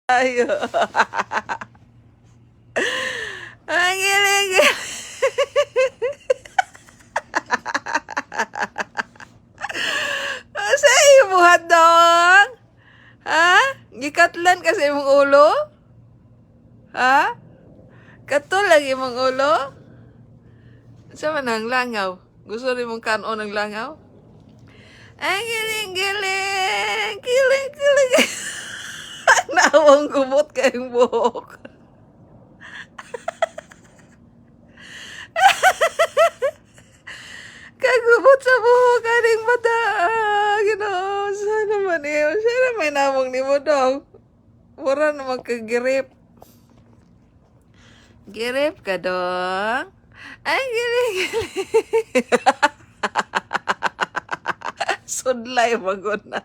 Ayo. Ang giling. Sa iyo buhat dong? Ha? Gikatlan kasi imong ulo? Ha? Katol lagi imong ulo? Sa man ang langaw? Gusto rin mong kanon ng langaw? Ang giling-giling. Giling-giling. Nawang gubot kayong buhok. Kagubot sa buhok kaning mata. Ginoo, sana man iyo. Sana may namong ni mo dong. Mura na magkagirip. Girip ka dong. Ay, giling-giling. Sudlay magod na.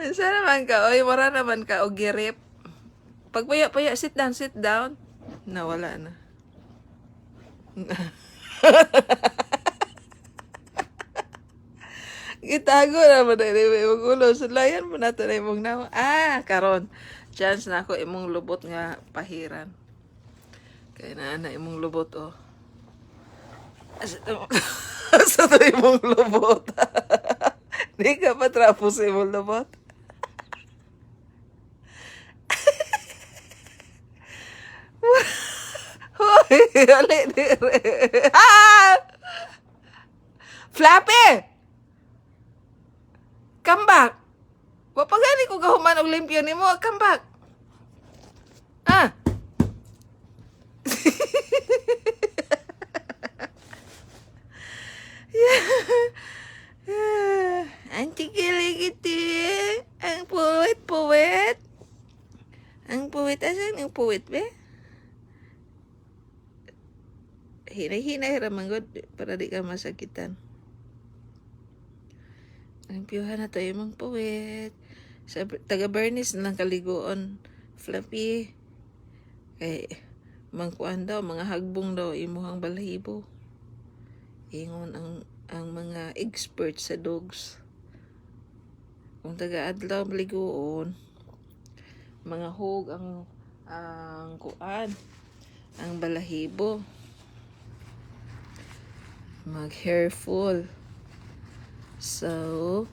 Sana naman ka. Oy, mura naman ka. O girip. Pagpaya-paya, sit down, sit down. Nawala na. Gitago naman na imong ulo. Sulayan mo na ito na imong nawa. Karon. Chance na ako imong lubot nga pahiran. Kaya na imong lubot, oh. Asa to imong lubot? Di ka pa trapos imong lubot? Hoy, ali dire. Flappy! Come back! Wapagani ko gahuman og limpyo nimo, come back. Ah. Ang tigiligiti. Ang puwit-puwit. Ang puwit. Asan yung puwit, be? Hinay-hinay ramangod para di ka masakitan. Ang piyuhan na to yung puwit. Sa taga-Bernice na lang kaliguon. Fluffy. Kay mangkuan daw, mga hagbong daw, imuhang balahibo. Ingon ang mga expert sa dogs. Kung taga-adlaw maliguon, mga hog ang kuan, ang balahibo. Mag-hairful. So,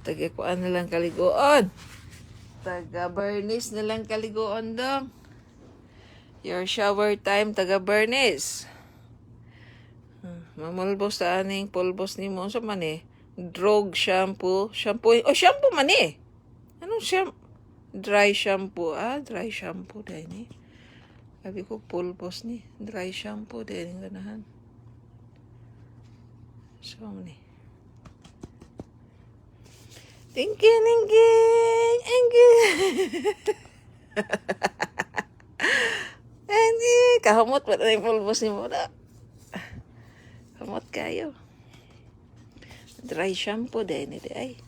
taga-kuan na lang kaliguon. Taga-Bernice na lang kaliguon dong. Your shower time, taga-Bernice. Mamulbos sa aning pulbos ni mo. So man eh. Drog shampoo. Shampoo. Oh, shampoo man eh. Anong shampoo? Dry shampoo. Dry shampoo dahil ni. Sabi ko pulbos ni. Dry shampoo dahil yung ganahan. So man eh. Tingking, tingking, tingking. Kahamot pa na yung pulbos ni mo na. Kamot kayo. Dry shampoo din ito ay.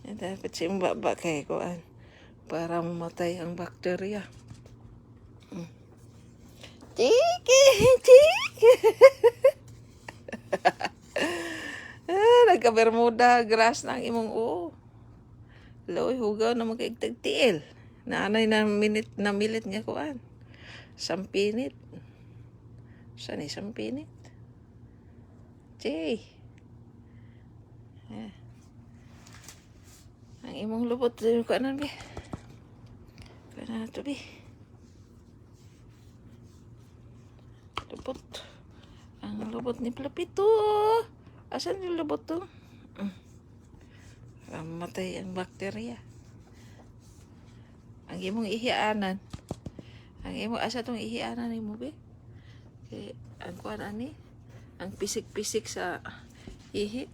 Dapat simbaba kayo kuan para mamatay ang bakterya. Tiki, tiki. Nagka-bermuda grass ng imong Loy hugaw na magkaigtagtiil. Naanay na milit nga kuan. Sampinit. Saan eh sampinit? Jay. Ang imong lubot ko anan be. Kana to be. Lubot. Ang lubot ni Plapito. Asan yung lubot to? Matay ang bakterya. Ang imong ihianan. Ang imong asa tong ihianan ni mo be. Kay ang kuan ani. Ang pisik-pisik sa ihi.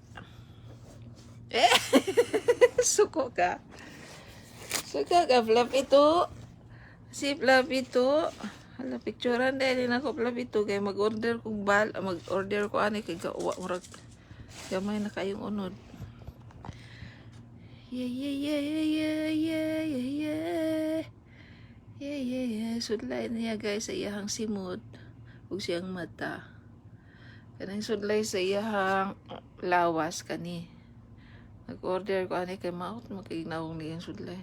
Suko ka. Suka ka, Plapito. Si Plapito. Hala, picturean dahil na ko, Plapito. Kaya mag-order kong mag-order ko ani. Kaya murag. Gamay na kayong unod. Yeah. Sudlay niya guys sa iyahang simod. Huwag siyang mata. Kanang sudlay sa iyahang lawas kani. Nag-order ko ani kay maot mo kay naong niyang sudlay.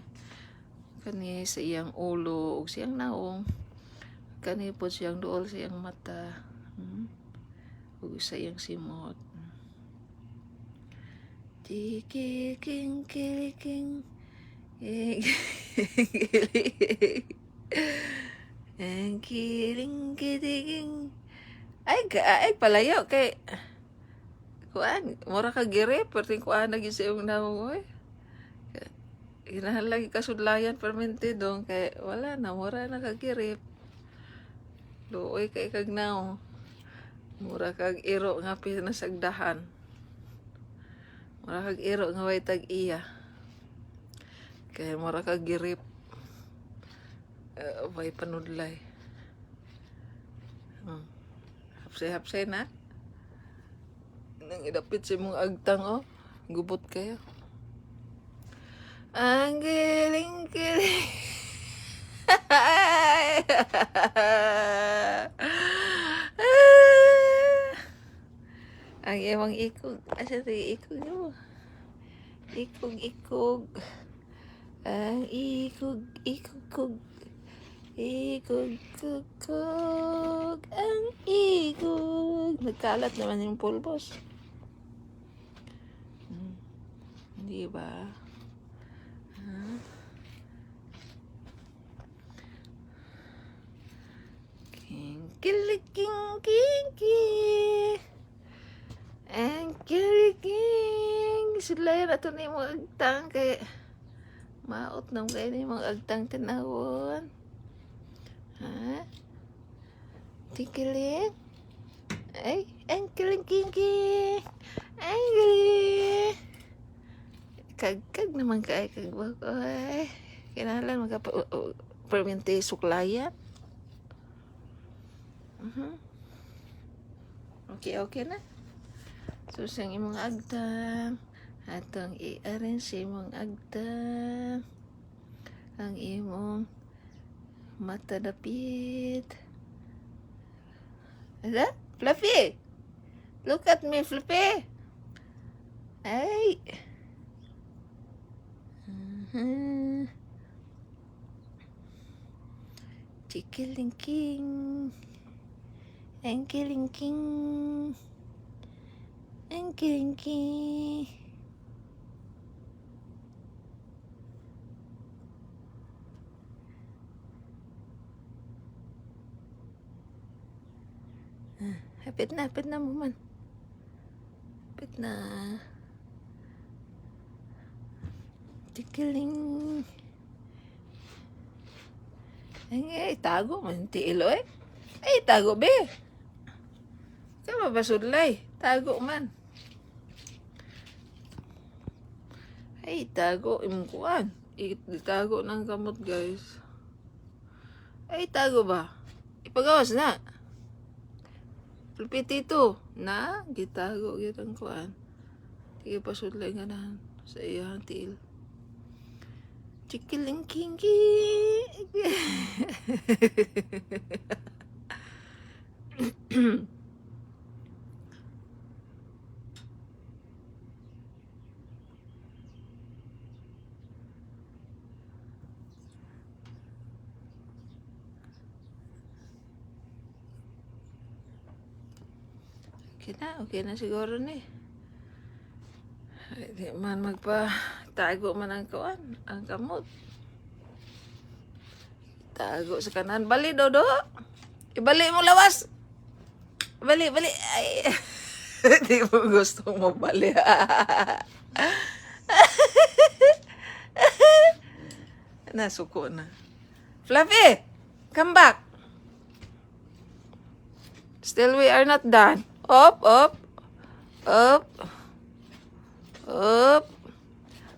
Kani sa iyang ulo ug siyang naong. Kani po siyang duol sa iyang mata. Ug sa iyang simot. Tikiking kiliking. Ang kiling kiliging. Ay palayo kay kuan, mura ka gire, perting kuan lagi sa iyong naong oy. Ginahan lagi kasudlayan fermentedong kay wala na, mura na kagirip. Luoy kay kag naong. Mura kag iro nga pinasagdahan. Mura kag iro nga way tag iya. Kay mura kag girip. Way panudlay. Hapsay na. Nang idapit sa mong agtang oh. Gubot kayo. Ang giling-giling. Ang iyong ikog. Asa ito yung ikog mo? Ikog. Ang ikog. Ikog. Ang ikog. Nagkalat naman yung pulbos. Di ba? King. Ang kiliging. Sudlayan ato na yung mga agtang kay maot nang kayo na yung mga agtang tinawon. Ha? Tikiling? Ay, ang kiling. Ang kiling. Kag naman kay kag ay. Kinahalan magka-permente suklayan. Okay na. So, sang imong agtang. Atong i-arrange sa imong agtang. Ang imong mata dapit. Ada? Fluffy! Look at me, Fluffy! Ay! Chikilingking. Ang kilingking. Hapit na mo man. Hapit na. Tikiling. Ay, tago man tiilo eh. Ay, tago be. Kaya mabasudlay. Tago man. Ay, tago. Imong kuan. Itago ng kamot, guys. Ay, tago ba? Ipagawas na. Pulpitito. Na, gitago. Gitang kuan. Sige, pasudlay nga na sa iyang tiil. Chikilingkingi. Okay na siguro ni. Di man magpa-tago man ang kuan, ang kamot. Tago sa kanan. Bali, Dodo. Ibali mo lawas. Bali. Ay. Di mo gusto mo bali. Nasuko na. Fluffy, come back. Still we are not done. Up.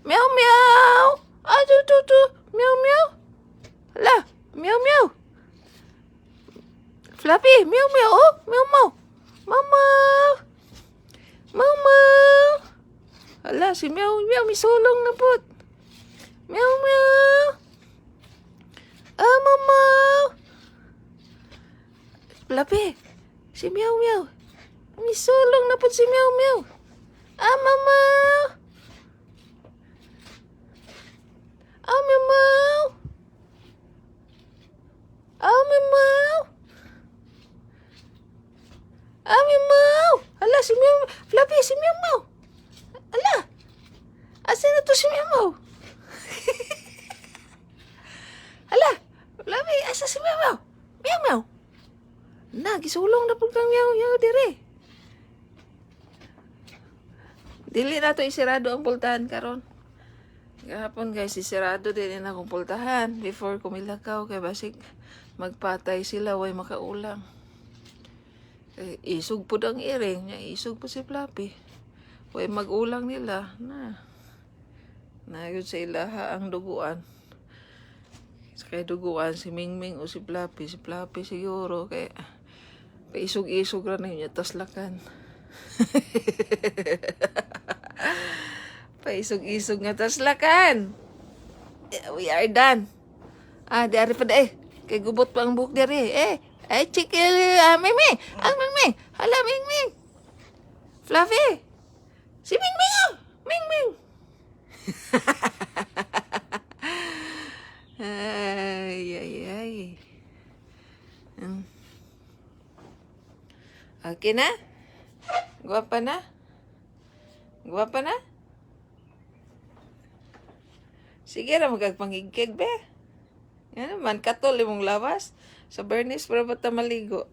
Meow. Tu. Meow. Hala, meow. Fluffy, meow. Oh, meow. Mama. Hala, si meow. May sulong na pot. Meow. Mama. Fluffy, si meow. Misulong na po si Meow Meow. Ah, mama. Ah, Meow Meow. Ah, Meow Meow. Ah, Meow Meow. Hala, si Meow. Fluffy, si Meow Meow. Hala. Asan na to si Meow Meow? Hala. Fluffy, asa si Meow Meow? Meow Meow. Na, gisulong na po kang Meow Meow dire. Dili na to isirado ang pultahan karon. Gahapon guys, isirado din na akong pultahan before kumilakaw kay basig magpatay sila way makaulang. Kay isog pud ang iring, nya isog po si Fluffy. Way magulang nila na. Nagud sa ilaha ang duguan. Kay duguan si Mingming o si Fluffy siguro kay paisog-isog ra na niya taslakan. Paisog-isog nga taslakan. We are done. Ah, dari pa da eh. Kay gubot pa ang buhok dari eh. Ay, chikil, Mingming. Ang Mingming. Hala, Mingming. Fluffy. Si Mingming oh. Mingming. Ay. Okay na? Guwapa na? Guwapa na? Sige ra magagpangigkig be. Yan naman, katol imong lawas. Sa Bernice, para ba ta maligo?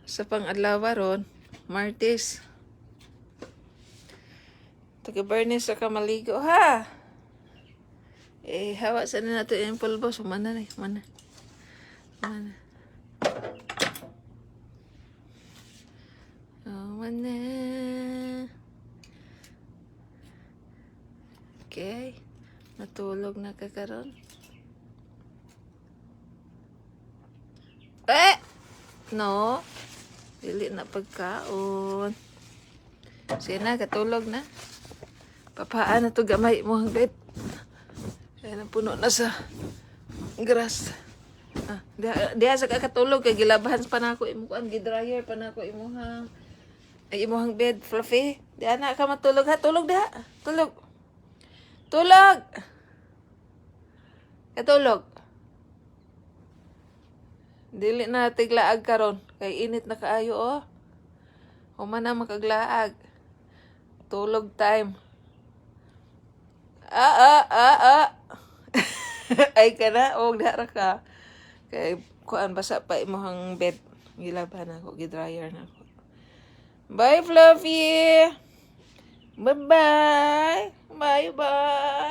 Sa pang-adlawa ron, Martes. Taga Bernice ka maligo, ha? Eh, hawa sa na nato yung pulbo. So, mana. Oh, mana. Okay. Natulog na ka karon. No. Dili na pagkaon. Sige na, katulog na. Papaan na to gamay mo ang bed. Kaya napuno na sa grass. Diha sa kakatulog kay gilabahan pa nako imukuan gidryer pa nako imuhang bed Fluffy. Diha na ka matulog ha, tulog diha. Tulog. Katulog. Dili na tiglaag karon kay init na kaayo oh. Human na makaglaag. Tulog time. Ay ka na, og dara ka. Kay kuan basa pa imong bed. Gilaban ako, gidryer na ako. Bye Fluffy. Bye-bye. Bye-bye.